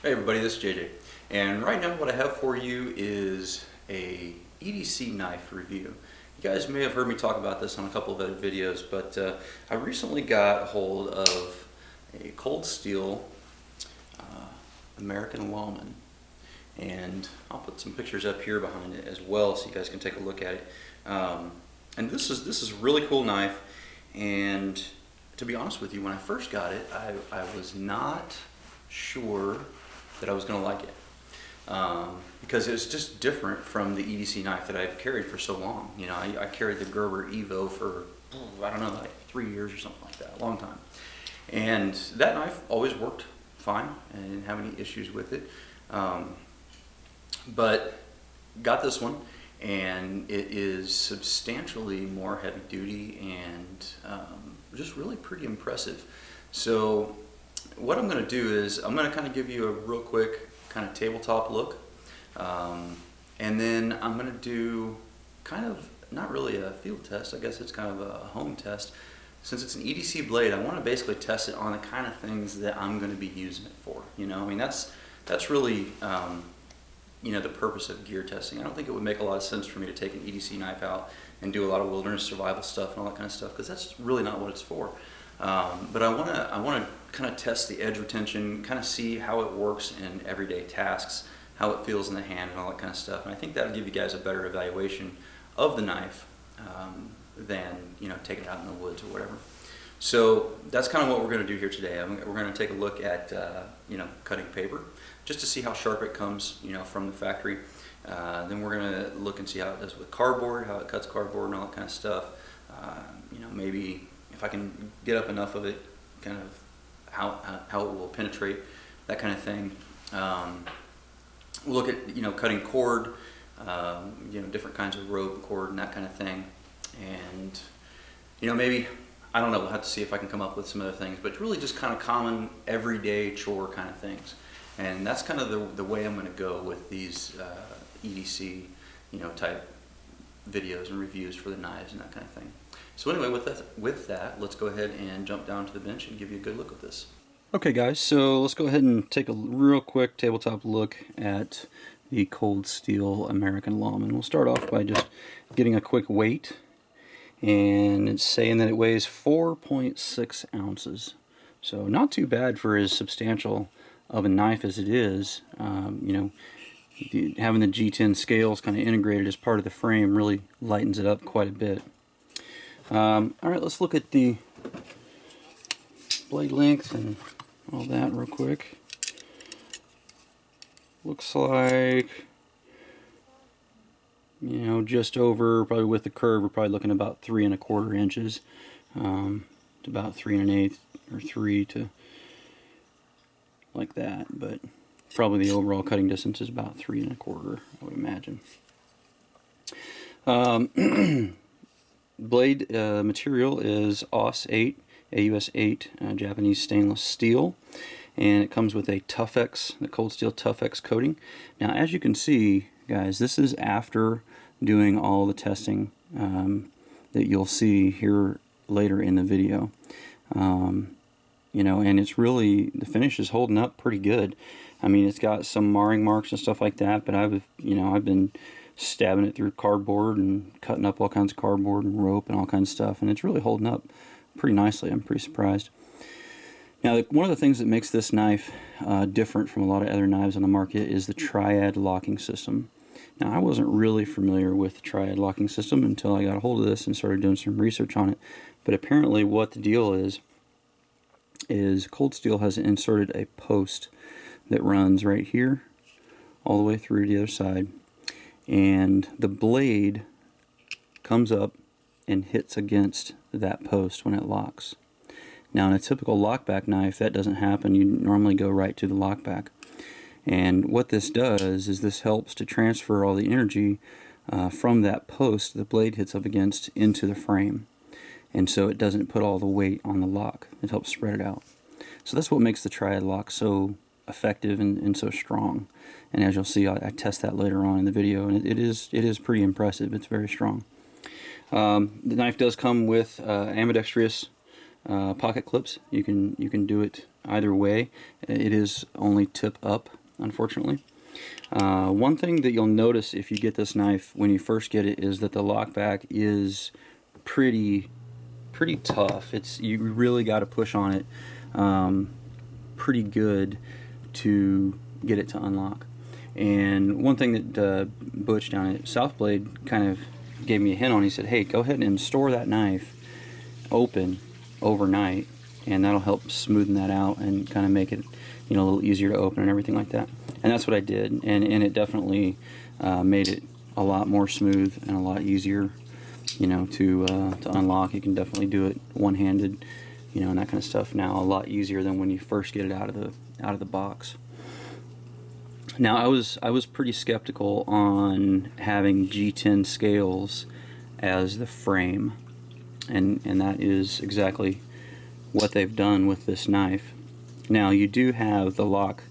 Hey everybody, this is JJ, and right now what I have for you is a EDC knife review. You guys may have heard me talk about this on a couple of other videos, but I recently got a hold of a cold steel American Lawman, and I'll put some pictures up here behind it as well so you guys can take a look at it. And this is a really cool knife, and to be honest with you, when I first got it, I was not sure that I was going to like it, because it was just different from the EDC knife that I've carried for so long. You know, I carried the Gerber Evo for, I don't know, like 3 years or something like that, a long time. And that knife always worked fine. I didn't have any issues with it. But got this one, and it is substantially more heavy duty and just really pretty impressive. So what I'm going to do is I'm going to kind of give you a real quick kind of tabletop look, and then I'm going to do kind of not really a field test, I guess it's kind of a home test. Since it's an EDC blade, I want to basically test it on the kind of things that I'm going to be using it for. You know, I mean, that's really you know, the purpose of gear testing. I don't think it would make a lot of sense for me to take an EDC knife out and do a lot of wilderness survival stuff and all that kind of stuff, because that's really not what it's for. But I want to kind of test the edge retention, kind of see how it works in everyday tasks, how it feels in the hand and all that kind of stuff. And I think that'll give you guys a better evaluation of the knife than, you know, taking it out in the woods or whatever. So that's kind of what we're going to do here today. We're going to take a look at you know, cutting paper, just to see how sharp it comes, you know, from the factory. Then we're going to look and see how it does with cardboard, how it cuts cardboard and all that kind of stuff. You know, maybe if I can get up enough of it, kind of how it will penetrate, that kind of thing. We'll look at, you know, cutting cord, you know, different kinds of rope and cord and that kind of thing. And, you know, maybe, I don't know, we'll have to see if I can come up with some other things, but really just kind of common everyday chore kind of things. And that's kind of the way I'm going to go with these EDC, you know, type videos and reviews for the knives and that kind of thing. So anyway, with that, let's go ahead and jump down to the bench and give you a good look at this. Okay guys, so let's go ahead and take a real quick tabletop look at the cold steel American Lawman. We'll start off by just getting a quick weight, and it's saying that it weighs 4.6 ounces. So not too bad for as substantial of a knife as it is. You know, having the G10 scales kind of integrated as part of the frame really lightens it up quite a bit. Alright, let's look at the blade length and all that real quick. Looks like, you know, just over, probably with the curve, we're probably looking about 3 1/4 inches to about 3 1/8 or 3 to like that, but probably the overall cutting distance is about 3 1/4, I would imagine. Blade material is AUS 8 Japanese stainless steel, and it comes with a Tough-X, the cold steel Tough-X coating. Now, as you can see, guys, this is after doing all the testing that you'll see here later in the video. You know, and it's really, the finish is holding up pretty good. I mean, it's got some marring marks and stuff like that, but I've been stabbing it through cardboard and cutting up all kinds of cardboard and rope and all kinds of stuff, and it's really holding up pretty nicely. I'm pretty surprised. Now, one of the things that makes this knife different from a lot of other knives on the market is the triad locking system. Now, I wasn't really familiar with the triad locking system until I got a hold of this and started doing some research on it, but apparently what the deal is Cold Steel has inserted a post that runs right here all the way through to the other side, and the blade comes up and hits against that post when it locks. Now, in a typical lockback knife, that doesn't happen. You normally go right to the lockback. And what this does is this helps to transfer all the energy from that post the blade hits up against into the frame. And so it doesn't put all the weight on the lock. It helps spread it out. So that's what makes the triad lock so effective and so strong. And as you'll see, I test that later on in the video, and it is pretty impressive. It's very strong. The knife does come with ambidextrous pocket clips. You can do it either way. It is only tip up, unfortunately. One thing that you'll notice if you get this knife when you first get it is that the lockback is pretty tough. You really got to push on it pretty good to get it to unlock. And one thing that Butch down at Southblade kind of gave me a hint on, he said, hey, go ahead and store that knife open overnight, and that'll help smoothen that out and kind of make it, you know, a little easier to open and everything like that. And that's what I did, and it definitely made it a lot more smooth and a lot easier, you know, to unlock. You can definitely do it one-handed, you know, and that kind of stuff now, a lot easier than when you first get it out of the box. Now, I was pretty skeptical on having G10 scales as the frame, and that is exactly what they've done with this knife. Now, you do have the lock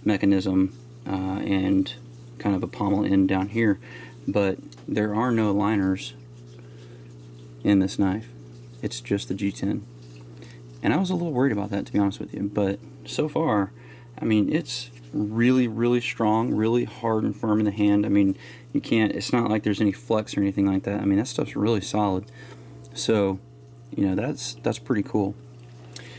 mechanism and kind of a pommel end down here, but there are no liners in this knife. It's just the G10. And I was a little worried about that, to be honest with you, but so far, I mean, it's really strong, really hard and firm in the hand. I mean, it's not like there's any flex or anything like that. I mean, that stuff's really solid. So, you know, that's pretty cool.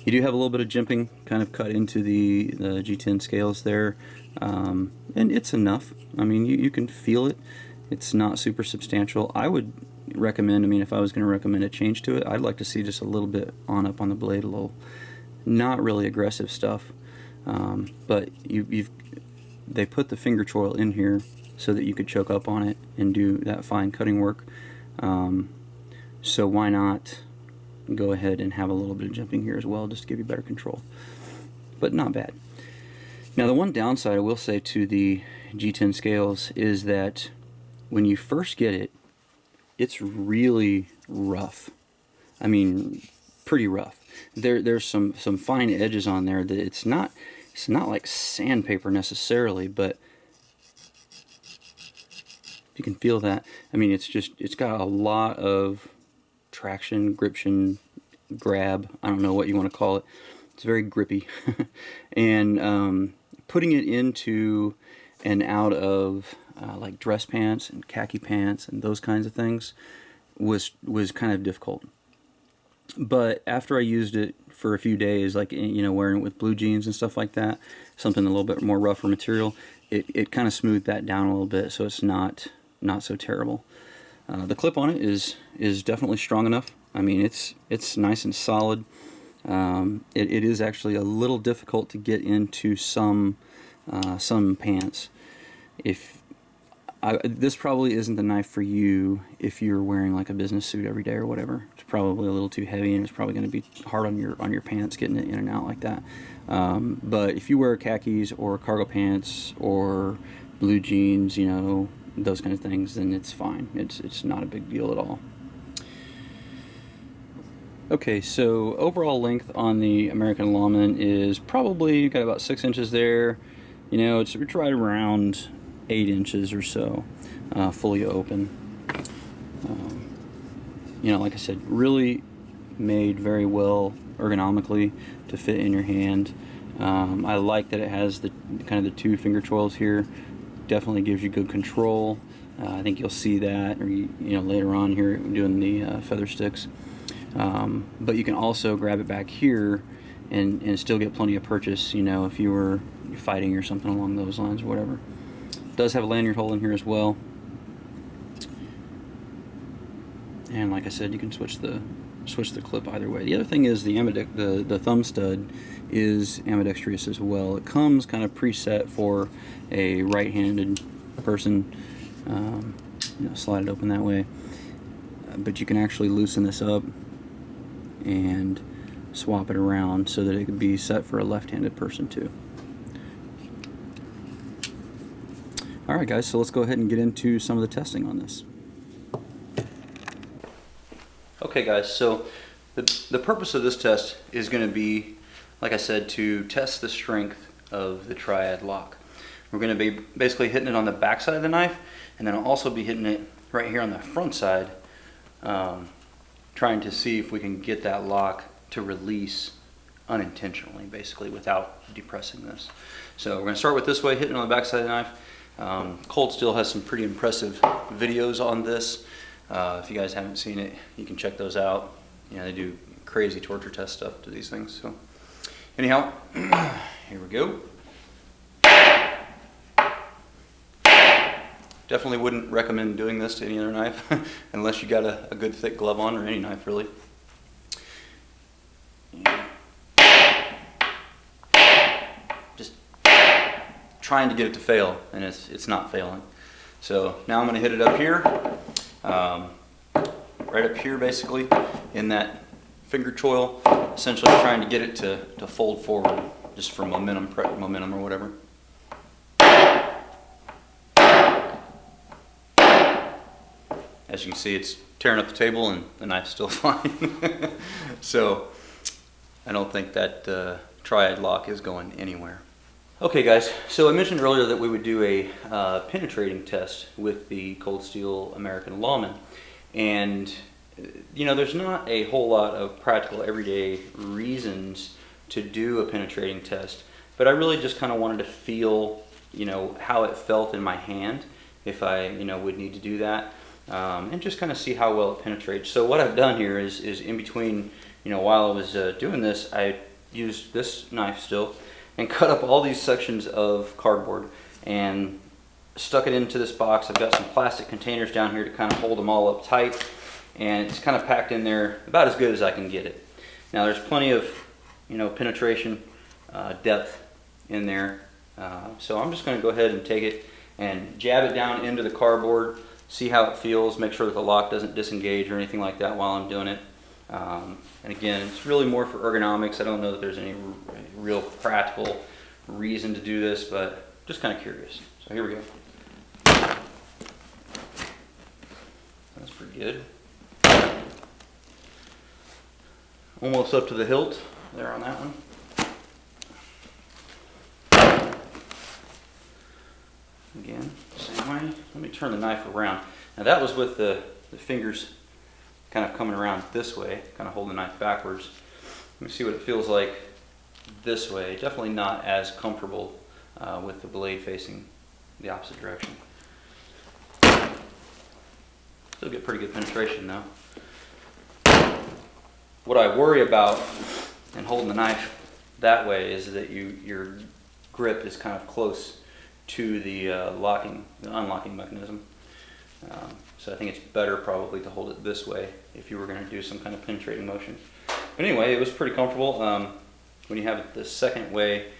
You do have a little bit of jimping kind of cut into the G10 scales there, and it's enough. I mean, you can feel it. It's not super substantial. I would recommend, I mean, if I was going to recommend a change to it, I'd like to see just a little bit up on the blade, a little, not really aggressive stuff. But they put the finger choil in here so that you could choke up on it and do that fine cutting work. So why not go ahead and have a little bit of jimping here as well, just to give you better control. But not bad. Now, the one downside I will say to the G10 scales is that when you first get it, it's really rough. I mean, pretty rough. There's some fine edges on there that it's not like sandpaper necessarily, but you can feel that. I mean, it's got a lot of traction, gription, grab, I don't know what you want to call it. It's very grippy. And putting it into and out of like dress pants and khaki pants and those kinds of things was kind of difficult. But after I used it for a few days, like, you know, wearing it with blue jeans and stuff like that, something a little bit more rougher material, it kind of smoothed that down a little bit, so it's not so terrible. The clip on it is definitely strong enough. I mean, it's nice and solid. It is actually a little difficult to get into some pants. This probably isn't the knife for you if you're wearing like a business suit every day or whatever. It's probably a little too heavy, and it's probably going to be hard on your pants getting it in and out like that. But if you wear khakis or cargo pants or blue jeans, you know, those kind of things, then it's fine. It's not a big deal at all. Okay, so overall length on the American Lawman is probably got about 6 inches there. You know, it's right around 8 inches or so, fully open. You know, like I said, really made very well ergonomically to fit in your hand. I like that it has the kind of the 2 finger choils here. Definitely gives you good control. I think you'll see that, or you know, later on here doing the feather sticks. But you can also grab it back here and still get plenty of purchase, you know, if you were fighting or something along those lines or whatever. It does have a lanyard hole in here as well. And like I said, you can switch the clip either way. The other thing is the thumb stud is ambidextrous as well. It comes kind of preset for a right-handed person. You know, slide it open that way. But you can actually loosen this up and swap it around so that it could be set for a left-handed person too. Alright guys, so let's go ahead and get into some of the testing on this. Okay guys, so the purpose of this test is going to be, like I said, to test the strength of the triad lock. We're going to be basically hitting it on the back side of the knife, and then I'll also be hitting it right here on the front side, trying to see if we can get that lock to release unintentionally, basically, without depressing this. So we're going to start with this way, hitting on the back side of the knife. Cold Steel has some pretty impressive videos on this. If you guys haven't seen it, you can check those out. You know, they do crazy torture test stuff to these things. So anyhow, here we go. Definitely wouldn't recommend doing this to any other knife unless you got a good thick glove on, or any knife really. Just trying to get it to fail, and it's not failing. So now I'm going to hit it up here, right up here basically, in that finger choil, essentially trying to get it to fold forward, just for momentum or whatever. As you can see, it's tearing up the table and the knife's still fine. So I don't think that triad lock is going anywhere. Okay guys, so I mentioned earlier that we would do a penetrating test with the Cold Steel American Lawman. And you know, there's not a whole lot of practical everyday reasons to do a penetrating test, but I really just kind of wanted to feel, you know, how it felt in my hand if I, you know, would need to do that. And just kind of see how well it penetrates. So what I've done here is in between, you know, while I was doing this, I used this knife still and cut up all these sections of cardboard and stuck it into this box. I've got some plastic containers down here to kind of hold them all up tight, and it's kind of packed in there about as good as I can get it. Now there's plenty of, you know, penetration depth in there, so I'm just going to go ahead and take it and jab it down into the cardboard. See how it feels, make sure that the lock doesn't disengage or anything like that while I'm doing it. And again, it's really more for ergonomics. I don't know that there's any real practical reason to do this, but just kind of curious. So here we go. That's pretty good. Almost up to the hilt there on that one. Again, same way. Let me turn the knife around. Now that was with the fingers kind of coming around this way, kind of holding the knife backwards. Let me see what it feels like this way. Definitely not as comfortable with the blade facing the opposite direction. Still get pretty good penetration though. What I worry about in holding the knife that way is that your grip is kind of close to the unlocking mechanism. So I think it's better probably to hold it this way if you were going to do some kind of penetrating motion. But anyway, it was pretty comfortable. When you have it the second way,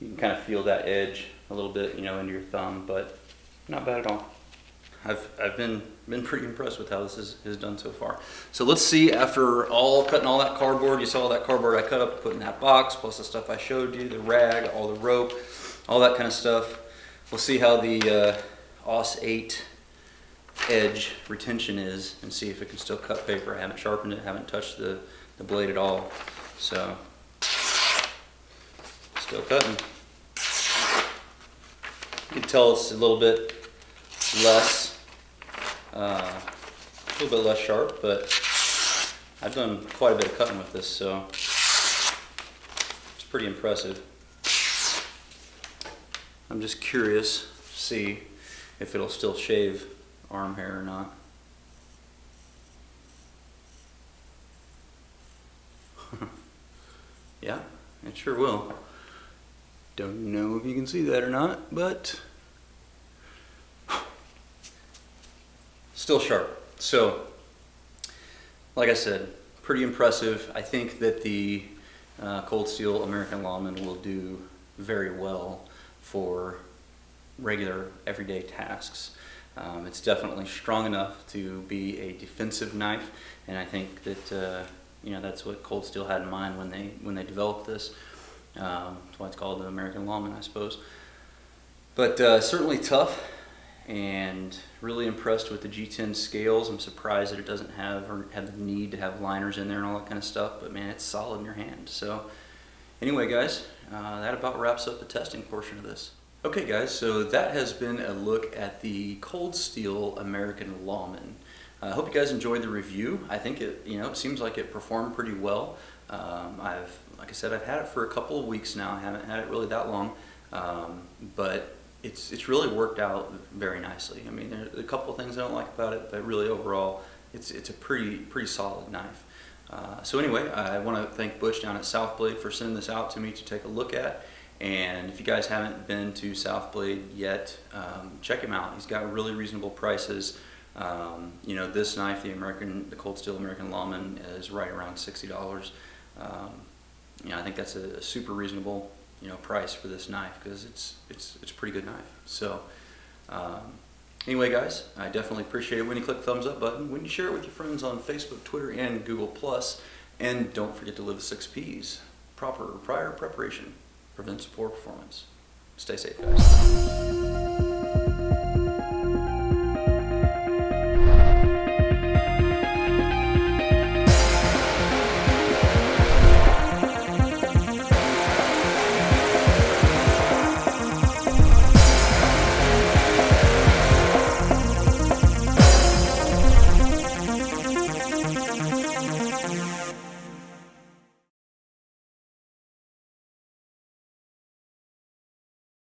you can kind of feel that edge a little bit, you know, into your thumb, but not bad at all. I've been pretty impressed with how this is done so far. So let's see, after cutting all that cardboard, you saw all that cardboard I cut up, put in that box, plus the stuff I showed you, the rag, all the rope, all that kind of stuff. We'll see how the AUS 8 edge retention is and see if it can still cut paper. I haven't sharpened it, haven't touched the blade at all. So, still cutting. You can tell it's a little bit less sharp, but I've done quite a bit of cutting with this, so it's pretty impressive. I'm just curious to see if it'll still shave arm hair or not. Yeah, it sure will. Don't know if you can see that or not, but still sharp. So, like I said, pretty impressive. I think that the Cold Steel American Lawman will do very well for regular everyday tasks. It's definitely strong enough to be a defensive knife, and I think that you know, that's what Cold Steel had in mind when they developed this. That's why it's called the American Lawman, I suppose. But certainly tough, and really impressed with the G10 scales. I'm surprised that it doesn't have the need to have liners in there and all that kind of stuff, but man, it's solid in your hand. So anyway guys, that about wraps up the testing portion of this. Okay guys, so that has been a look at the Cold Steel American Lawman. I hope you guys enjoyed the review. I think it seems like it performed pretty well. I've like I said, I've had it for a couple of weeks now. I haven't had it really that long, but it's really worked out very nicely. I mean, there's a couple of things I don't like about it, but really overall, it's a pretty solid knife. So anyway, I want to thank Butch down at South Blade for sending this out to me to take a look at. And if you guys haven't been to South Blade yet, check him out. He's got really reasonable prices. You know, this knife, the Cold Steel American Lawman, is right around $60. You know, I think that's a super reasonable, you know, price for this knife, because it's a pretty good knife. So anyway, guys, I definitely appreciate it when you click the thumbs up button, when you share it with your friends on Facebook, Twitter, and Google+. And don't forget to live the 6 Ps. Prior preparation prevents poor performance. Stay safe, guys.